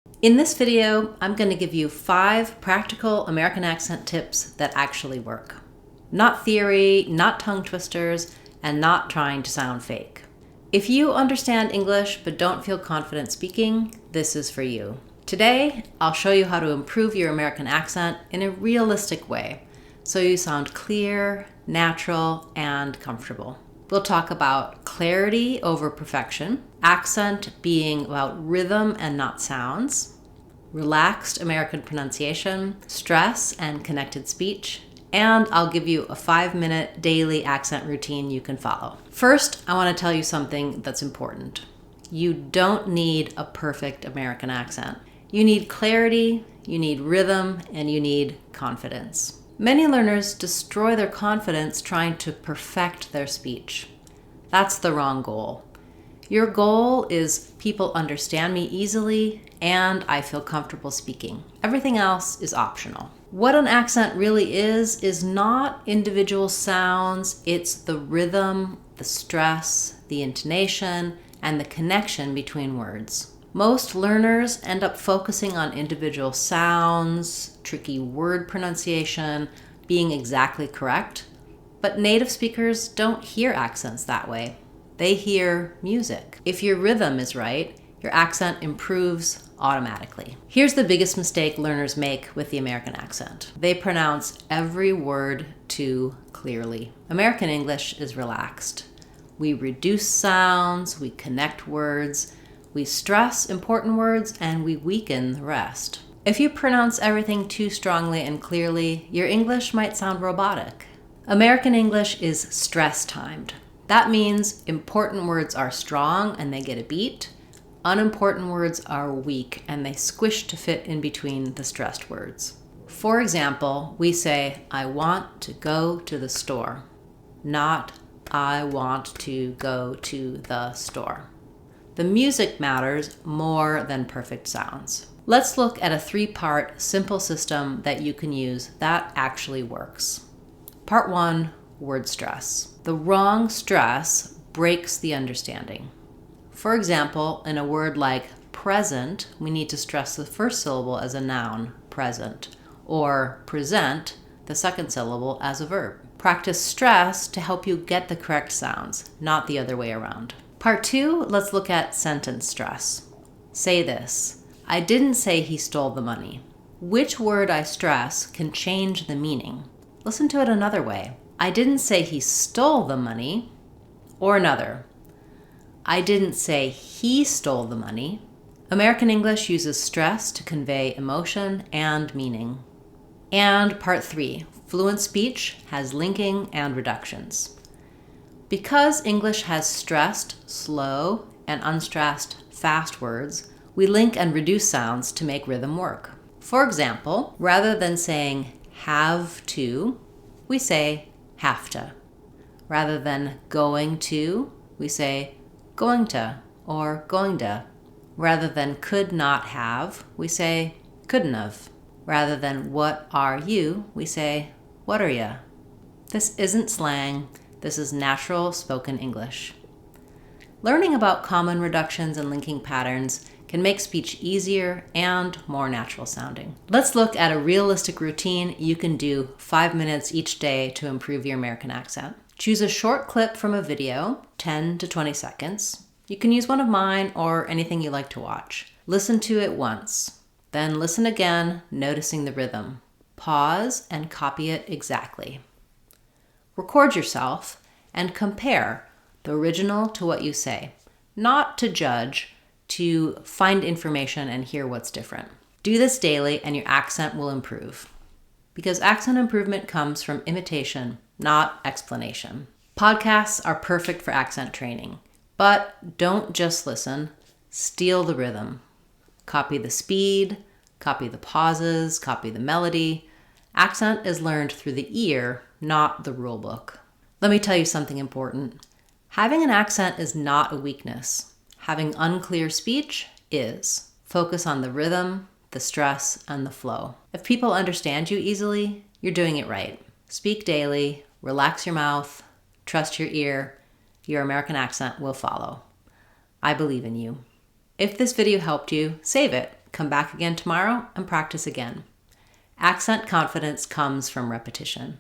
In this video, I'm going to give you 5 practical American accent tips that actually work. Not theory, not tongue twisters, and not trying to sound fake. If you understand English but don't feel confident speaking, this is for you. Today, I'll show you how to improve your American accent in a realistic way, so you sound clear, natural, and comfortable. We'll talk about clarity over perfection, accent being about rhythm and not sounds, relaxed American pronunciation, stress and connected speech, and I'll give you a 5-minute daily accent routine you can follow. First, I want to tell you something that's important. You don't need a perfect American accent. You need clarity, you need rhythm, and you need confidence. Many learners destroy their confidence trying to perfect their speech. That's the wrong goal. Your goal is people understand me easily and I feel comfortable speaking. Everything else is optional. What an accent really is not individual sounds, it's the rhythm, the stress, the intonation, and the connection between words. Most learners end up focusing on individual sounds, tricky word pronunciation, being exactly correct, but native speakers don't hear accents that way. They hear music. If your rhythm is right, your accent improves automatically. Here's the biggest mistake learners make with the American accent. They pronounce every word too clearly. American English is relaxed. We reduce sounds, we connect words, we stress important words, and we weaken the rest. If you pronounce everything too strongly and clearly, your English might sound robotic. American English is stress-timed. That means important words are strong and they get a beat. Unimportant words are weak and they squish to fit in between the stressed words. For example, we say, I want to go to the store, not I want to go to the store. The music matters more than perfect sounds. Let's look at a 3-part simple system that you can use that actually works. Part 1, word stress. The wrong stress breaks the understanding. For example, in a word like present, we need to stress the first syllable as a noun, present, or present, the second syllable, as a verb. Practice stress to help you get the correct sounds, not the other way around. Part 2, let's look at sentence stress. Say this, I didn't say he stole the money. Which word I stress can change the meaning. Listen to it another way. I didn't say he stole the money, or another. I didn't say he stole the money. American English uses stress to convey emotion and meaning. And part 3, fluent speech has linking and reductions. Because English has stressed, slow, and unstressed, fast words, we link and reduce sounds to make rhythm work. For example, rather than saying have to, we say Hafta. Rather than going to, we say going to or going to. Rather than could not have, we say couldn't have. Rather than what are you, we say what are ya? This isn't slang. This is natural spoken English. Learning about common reductions and linking patterns can make speech easier and more natural sounding. Let's look at a realistic routine you can do 5 minutes each day to improve your American accent. Choose a short clip from a video, 10 to 20 seconds. You can use one of mine or anything you like to watch. Listen to it once, then listen again, noticing the rhythm. Pause and copy it exactly. Record yourself and compare the original to what you say, not to judge, to find information and hear what's different. Do this daily and your accent will improve. Because accent improvement comes from imitation, not explanation. Podcasts are perfect for accent training, but don't just listen, steal the rhythm. Copy the speed, copy the pauses, copy the melody. Accent is learned through the ear, not the rule book. Let me tell you something important. Having an accent is not a weakness. Having unclear speech is. Focus on the rhythm, the stress, and the flow. If people understand you easily, you're doing it right. Speak daily, relax your mouth, trust your ear. Your American accent will follow. I believe in you. If this video helped you, save it, Come back again tomorrow and practice again. Accent confidence comes from repetition.